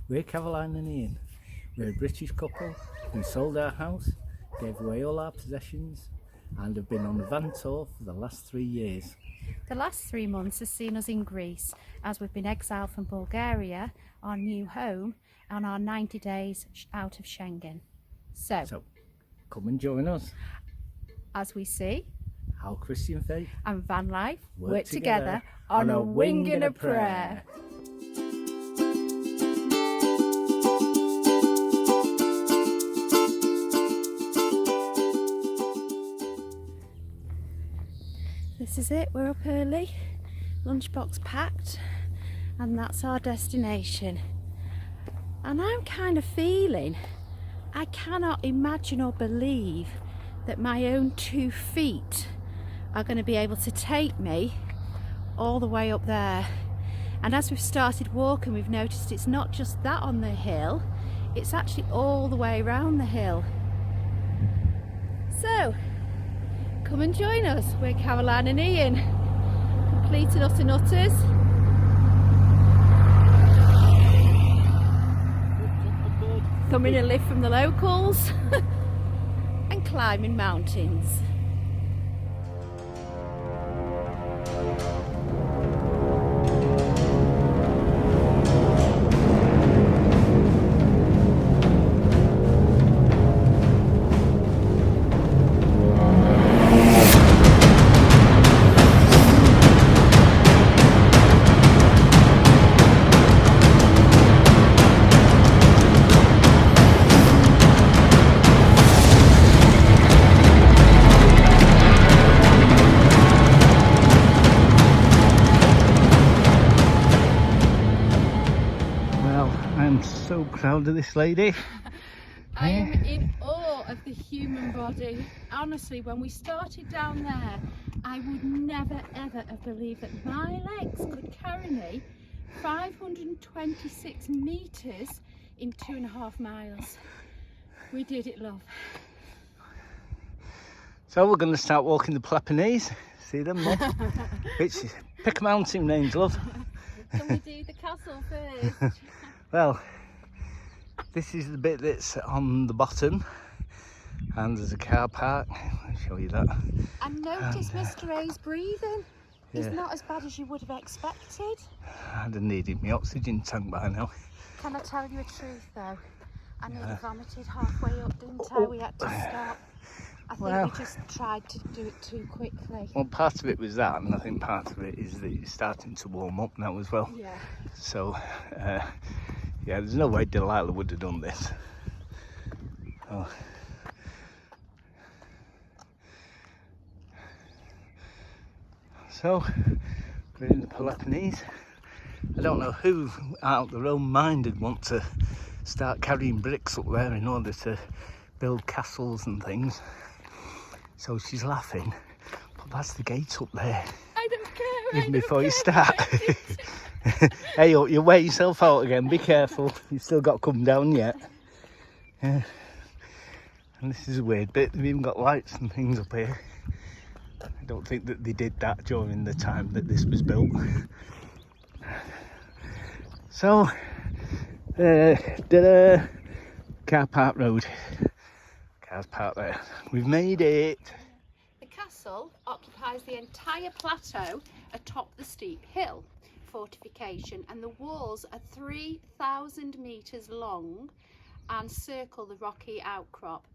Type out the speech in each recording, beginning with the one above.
We're Caroline and Ian. We're a British couple who sold our house, gave away all our possessions, and have been on the van tour for the last 3 years. The last 3 months has seen us in Greece as we've been exiled from Bulgaria, our new home, on our 90 days out of Schengen. So Come and join us as we see how Christian faith and van life work together on a wing and a prayer. This is it, we're up early, lunchbox packed, and that's our destination. And I'm kind of feeling, I cannot imagine or believe that my own 2 feet are going to be able to take me all the way up there. And as we've started walking, we've noticed it's not just that on the hill, it's actually all the way around the hill. So, come and join us. We're Caroline and Ian, completed Utter Nutters. Coming a lift from the locals and climbing mountains. I'm so proud of this lady. I am in awe of the human body. Honestly, when we started down there, I would never ever have believed that my legs could carry me 526 metres in 2.5 miles. We did it, love. So we're going to start walking the Peloponnese. See them, Mum? Pick a mountain range, love. Can we do the castle first? Well, this is the bit that's on the bottom, and there's a car park. I'll show you that. And notice Mr. A's breathing. He's Yeah. not as bad as you would have expected. I'd have needed my oxygen tank by now. Can I tell you a truth though? I nearly vomited halfway up, didn't I? We had to stop. I think Well, we just tried to do it too quickly. Well, part of it was that, and I think part of it is that it's starting to warm up now as well. Yeah. So, yeah, there's no way Delilah would have done this. Oh. So, we're in the Peloponnese. I don't know who out of their own mind would want to start carrying bricks up there in order to build castles and things. So she's laughing, but that's the gate up there. I don't care. Even before you start. Hey, you wear yourself out again, be careful. You've still got to come down yet. Yeah. And this is a weird bit, they've even got lights and things up here. I don't think that they did that during the time that this was built. So, car park road. Cars parked there. We've made it. The castle occupies the entire plateau atop the steep hill fortification, and the walls are 3,000 metres long and circle the rocky outcrop.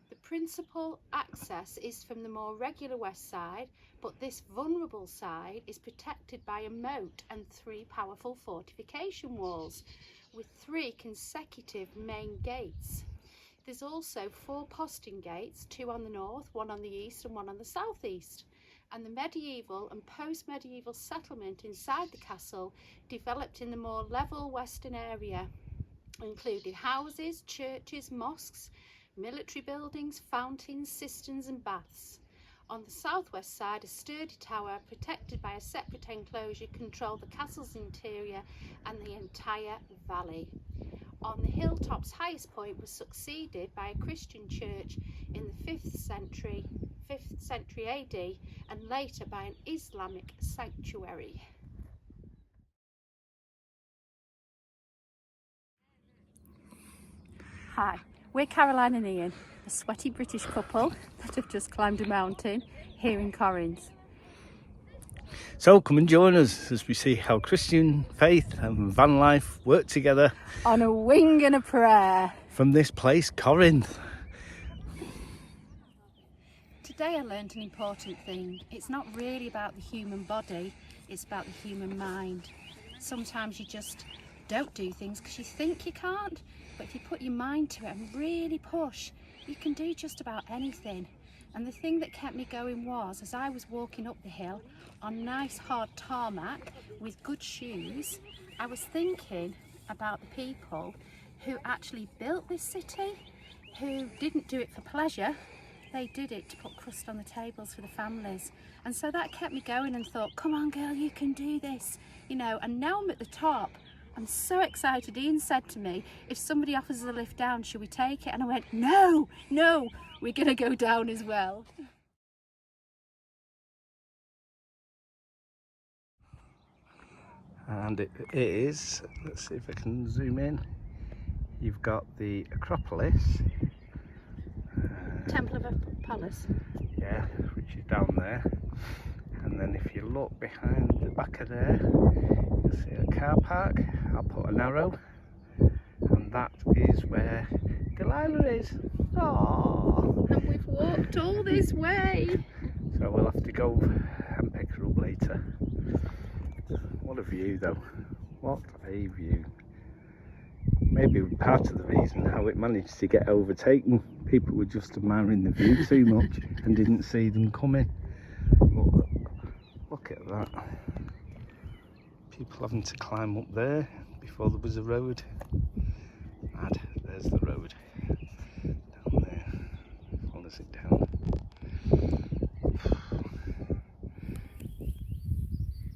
The principal access is from the more regular west side, but this vulnerable side is protected by a moat and 3 powerful fortification walls with 3 consecutive main gates. There's also 4 postern gates, 2 on the north, 1 on the east and 1 on the southeast. And the medieval and post-medieval settlement inside the castle developed in the more level western area, including houses, churches, mosques, military buildings, fountains, cisterns and baths. On the southwest side, a sturdy tower protected by a separate enclosure controlled the castle's interior and the entire valley. On the hilltop's highest point was succeeded by a Christian church in the 5th century AD and later by an Islamic sanctuary. Hi, we're Caroline and Ian, a sweaty British couple that have just climbed a mountain here in Corinth. So come and join us as we see how Christian faith and van life work together On a wing and a prayer. from this place, Corinth. Today I learned an important thing. It's not really about the human body, it's about the human mind. Sometimes you just don't do things because you think you can't, but if you put your mind to it and really push, you can do just about anything. And the thing that kept me going was, as I was walking up the hill on nice hard tarmac with good shoes, I was thinking about the people who actually built this city, who didn't do it for pleasure. They did it to put crust on the tables for the families. And so that kept me going and thought, come on girl, you can do this, you know. And now I'm at the top, I'm so excited. Ian said to me, if somebody offers us a lift down, should we take it? And I went, no, we're gonna go down as well. And it is, let's see if I can zoom in. You've got the Acropolis. Temple of Apollos. Yeah, which is down there. And then if you look behind the back of there, you'll see a car park. I'll put an arrow. And that is where Delilah is. Aww. And we've walked all this way. So we'll have to go and pick her up later. What a view though. What a view. Maybe part of the reason how it managed to get overtaken. People were just admiring the view too much and didn't see them coming. Look at that. People having to climb up there before there was a road. Mad, there's the road. Down there. Follows it down.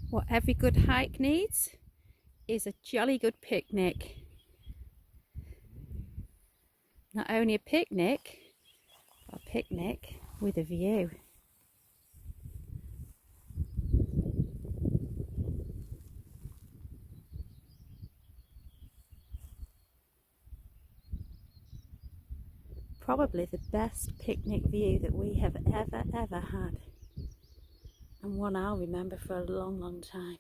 What every good hike needs is a jolly good picnic. Not only a picnic with a view. Probably the best picnic view that we have ever had. And one I'll remember for a long time.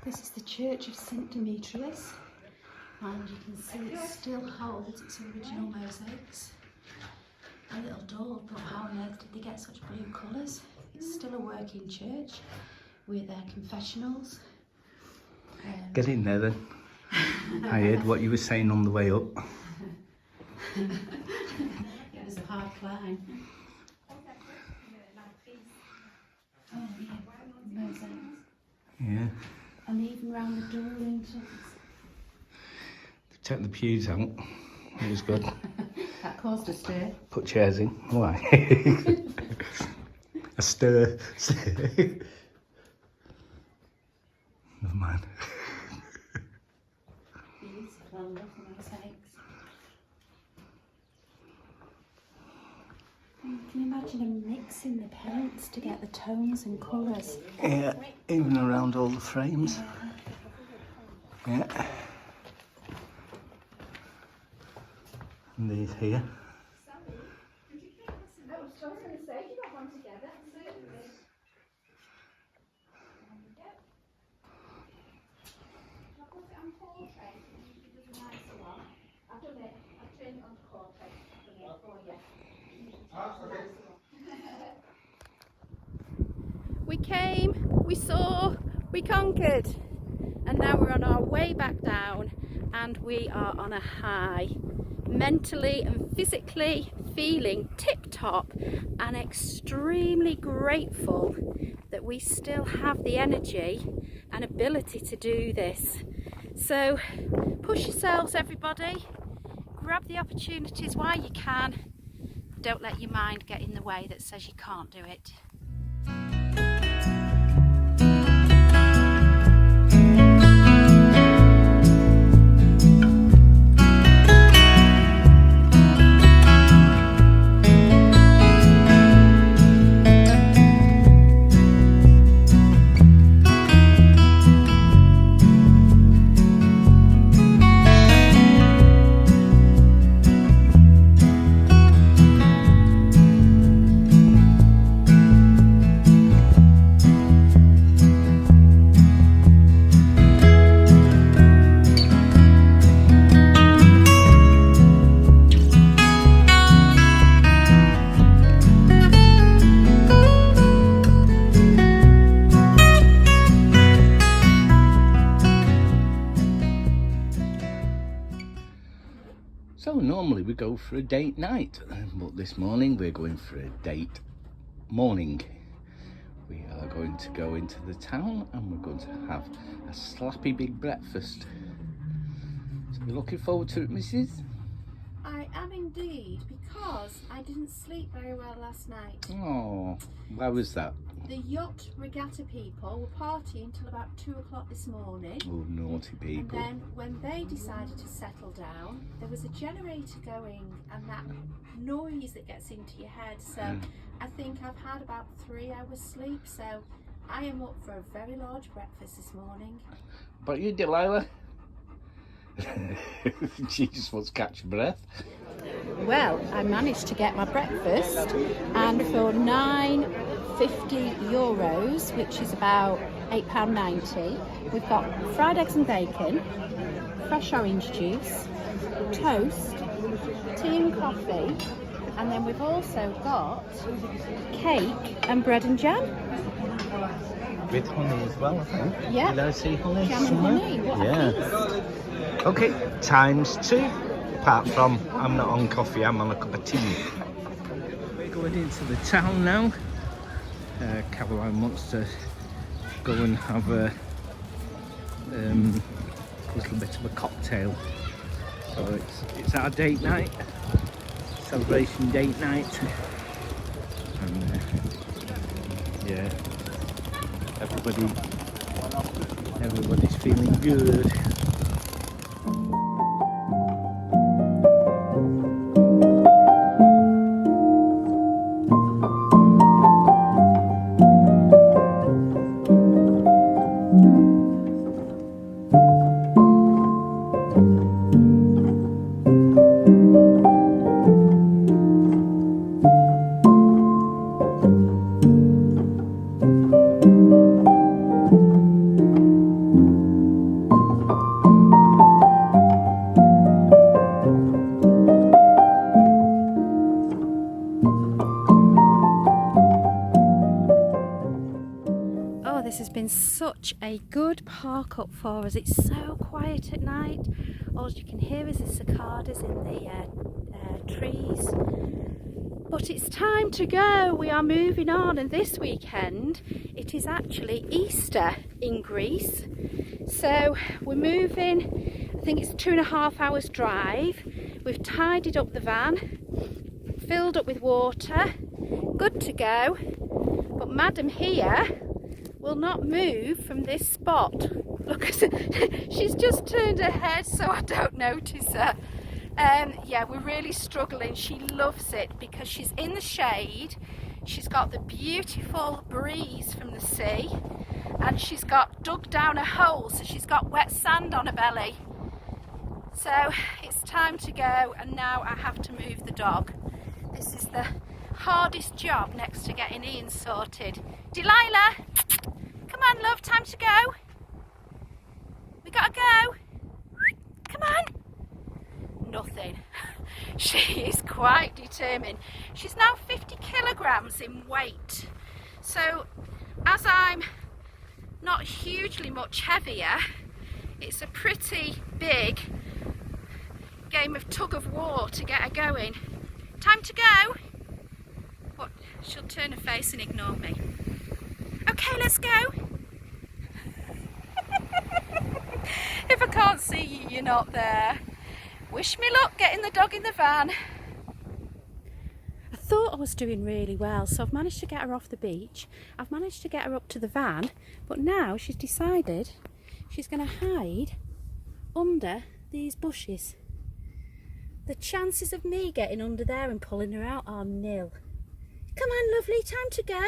This is the Church of St. Demetrius, and you can see it still holds its original mosaics. A little door, but how on earth did they get such blue colours? It's still a working church with their confessionals. Get in there then. I heard what you were saying on the way up. It was a hard climb. Oh yeah, mosaics. Yeah. And even round the door into Check the pews out. It was good. that caused a stir. Put chairs in. Why? A stir. Never mind. Beautiful, lovely mosaics. You can imagine them mixing the paints to get the tones and colours. Yeah, even around all the frames. Yeah. And these here. We came, we saw, we conquered, and now we're on our way back down, and we are on a high, mentally and physically feeling tip-top and extremely grateful that we still have the energy and ability to do this. So push yourselves everybody, grab the opportunities while you can, don't let your mind get in the way that says you can't do it. normally we go for a date night, but this morning we're going for a date morning. We are going to go into the town and we're going to have a slappy big breakfast. So you're looking forward to it, Mrs? I am indeed, because I didn't sleep very well last night. Oh, why was that? The yacht regatta people were partying till about 2 o'clock this morning. Oh, naughty people. And then when they decided to settle down, there was a generator going and that noise that gets into your head. So I think I've had about 3 hours sleep. So I am up for a very large breakfast this morning. But you, Delilah? She just wants to catch your breath. Well, I managed to get my breakfast, and for €9.50, which is about £8.90, we've got fried eggs and bacon, fresh orange juice, toast, tea and coffee, and then we've also got cake and bread and jam. With honey as well, I think. Yeah. Did I see honey Jam and somewhere? honey, what a feast. Okay, ×2. Apart from I'm not on coffee, I'm on a cup of tea. We're going into the town now. Caroline wants to go and have a little bit of a cocktail. So it's our date night, celebration date night, and yeah, everybody's feeling good. This has been such a good park up for us. It's so quiet at night. All you can hear is the cicadas in the trees. But it's time to go. We are moving on, and this weekend it is actually Easter in Greece. So we're moving. I think it's a 2.5 hours drive. We've tidied up the van, filled up with water, good to go. But Madam here will not move from this spot. Look, she's just turned her head so I don't notice her. Yeah, we're really struggling. She loves it because she's in the shade, she's got the beautiful breeze from the sea, and she's got dug down a hole, so she's got wet sand on her belly. So it's time to go, and now I have to move the dog. This is the hardest job next to getting Ian sorted. Delilah! Come on, love, time to go. We gotta go. Come on. Nothing. She is quite determined. She's now 50 kilograms in weight. So, as I'm not hugely much heavier, it's a pretty big game of tug of war to get her going. Time to go. What? She'll turn her face and ignore me. Okay, let's go. If I can't see you, you're not there. Wish me luck getting the dog in the van. I thought I was doing really well, so I've managed to get her off the beach. I've managed to get her up to the van, but now she's decided she's going to hide under these bushes. The chances of me getting under there and pulling her out are nil. Come on, lovely, time to go.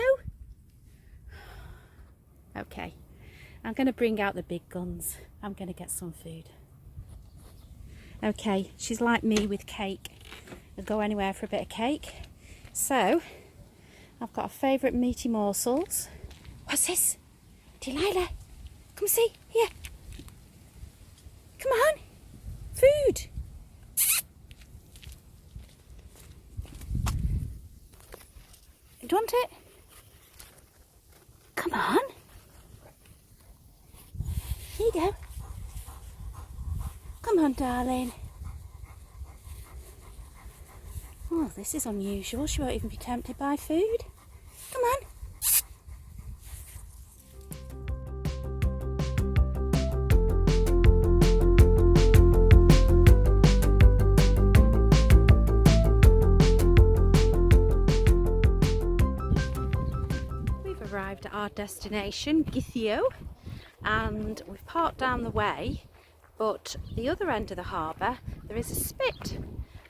Okay, I'm going to bring out the big guns. I'm going to get some food. Okay, she's like me with cake. I'll go anywhere for a bit of cake. So, I've got a favourite meaty morsels. What's this? Delilah, come see, here. Come on, food. Do you want it? Come on. Here you go. Come on, darling. Oh, this is unusual. She won't even be tempted by food. Come on. We've arrived at our destination, Githio, and we've parked down the way, but the other end of the harbour there is a spit,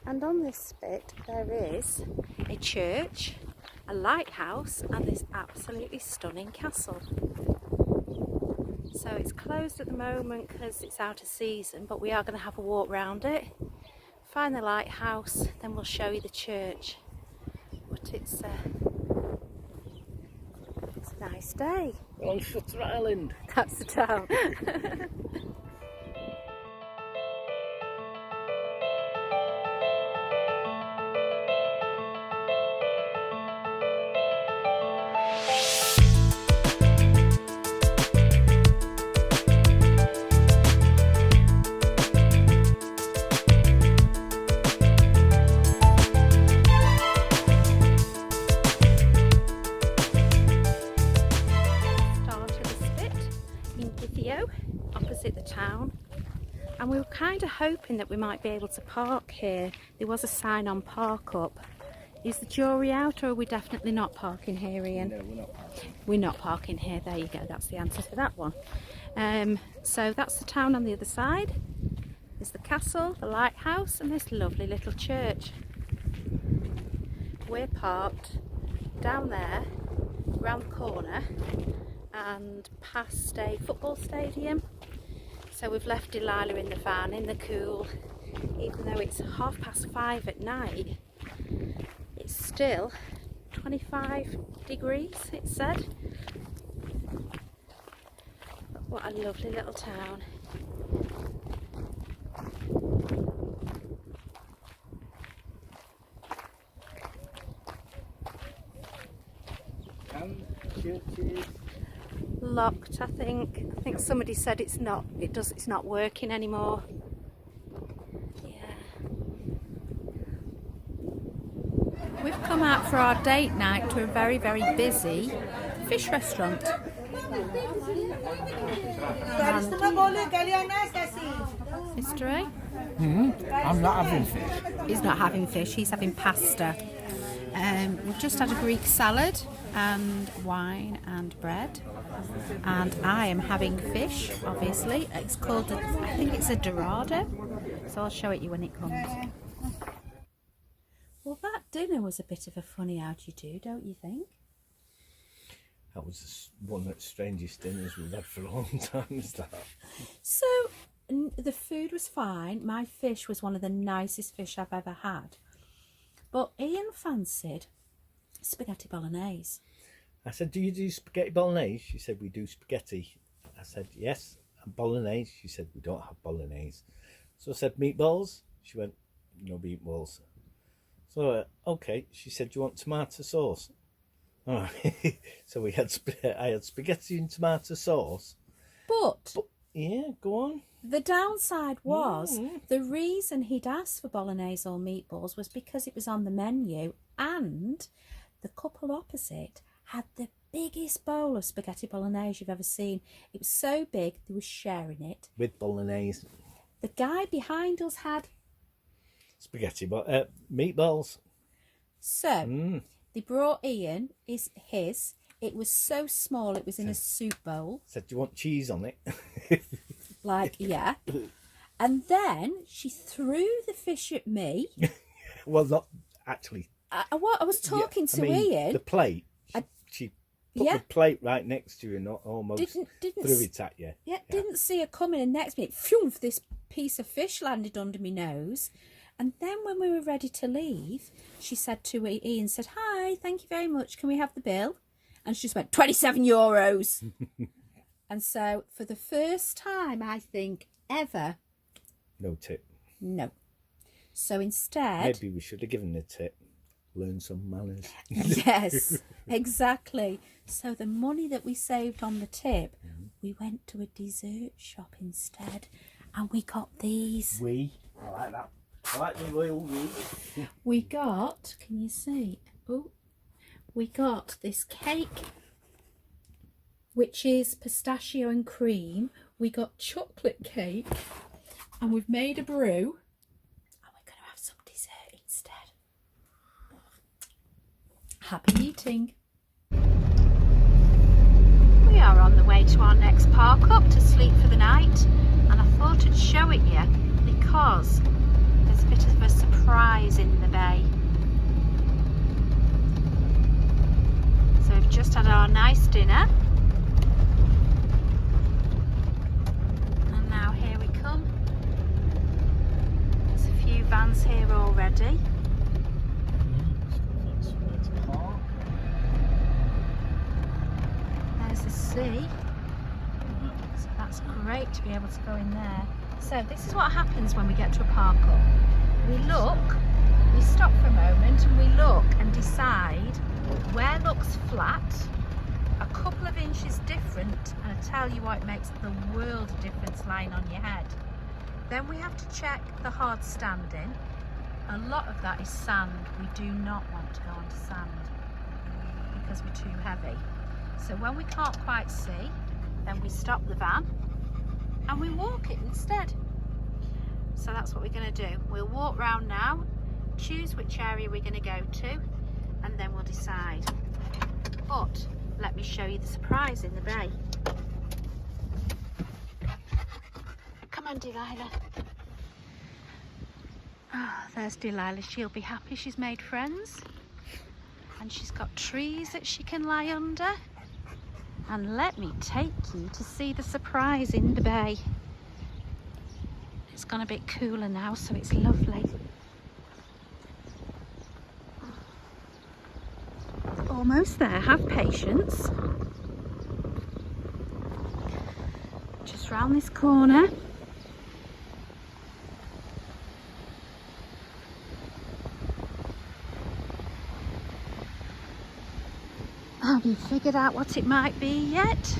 and on this spit there is a church, a lighthouse and this absolutely stunning castle. So it's closed at the moment because it's out of season, but we are going to have a walk round it, find the lighthouse, then we'll show you the church. But it's a nice day. We're on Shutter Island. That's the town. Opposite the town, and we were kind of hoping that we might be able to park here. There was a sign on park up. Is the jury out, or are we definitely not parking here, Ian? No, we're not parking. We're not parking here. There you go, that's the answer to that one. So that's the town on the other side. There's the castle, the lighthouse and this lovely little church. We're parked down there, round the corner and past a football stadium. So we've left Delilah in the van in the cool. Even though it's 5:30 at night, it's still 25 degrees, it said. But what a lovely little town. Churches. Locked, I think. I think somebody said it's not working anymore. Yeah. We've come out for our date night to a very, very busy fish restaurant. Mr. A? I'm not having fish. He's not having fish, he's having pasta. We've just had a Greek salad and wine and bread, and I am having fish, obviously. It's called, I think it's a dorado, so I'll show it you when it comes. Well, that dinner was a bit of a funny how-do-you-do, don't you think? That was one of the strangest dinners we've had for a long time, is that? So, the food was fine. My fish was one of the nicest fish I've ever had. But Ian fancied spaghetti bolognese. I said, do you do spaghetti bolognese? She said, we do spaghetti. I said, yes, and bolognese. She said, we don't have bolognese. So I said, meatballs? She went, no meatballs. So, okay. She said, do you want tomato sauce? All right. So I had spaghetti and tomato sauce. But yeah, go on. the downside was the reason he'd asked for bolognese or meatballs was because it was on the menu, and the couple opposite had the biggest bowl of spaghetti bolognese you've ever seen. It was so big they were sharing it. With bolognese. The guy behind us had Spaghetti, but meatballs. So they brought Ian his. It was so small, it was in a soup bowl. Said, do you want cheese on it? Like, yeah. And then she threw the fish at me. Well, not actually. I was talking to Ian. The plate. She put the plate right next to you and almost didn't threw it at you. Yeah, didn't see her coming, and next minute, phew, this piece of fish landed under my nose. And then when we were ready to leave, she said to Ian, said, "Hi, thank you very much. Can we have the bill?" And she just went, €27. And so for the first time, I think, ever. No tip. No. So instead. Maybe we should have given the tip. Learn some manners. Yes, exactly. So the money that we saved on the tip, we went to a dessert shop instead. And we got these. I like that. I like the oil rig. We got, can you see? Oh, we got this cake, which is pistachio and cream. We got chocolate cake, and we've made a brew, and we're going to have some dessert instead. Happy eating. We are on the way to our next park up to sleep for the night, and I thought I'd show it you because there's a bit of a surprise in the bay. So we've just had our nice dinner, and now here we come. There's a few vans here already. There's the sea, so that's great to be able to go in there. So this is what happens when we get to a park up. We look, we stop for a moment and we look and decide where looks flat, a couple of inches different, and I tell you what, it makes the world of difference lying on your head. Then we have to check the hard standing. A lot of that is sand. We do not want to go onto sand because we're too heavy. So when we can't quite see, then we stop the van and we walk it instead. So that's what we're going to do. We'll walk round now, choose which area we're going to go to, and then we'll decide. But let me show you the surprise in the bay. Come on, Delilah. Oh, there's Delilah. She'll be happy she's made friends. And she's got trees that she can lie under. And let me take you to see the surprise in the bay. It's gone a bit cooler now, so it's lovely. Almost there, have patience. Just round this corner. Have you figured out what it might be yet?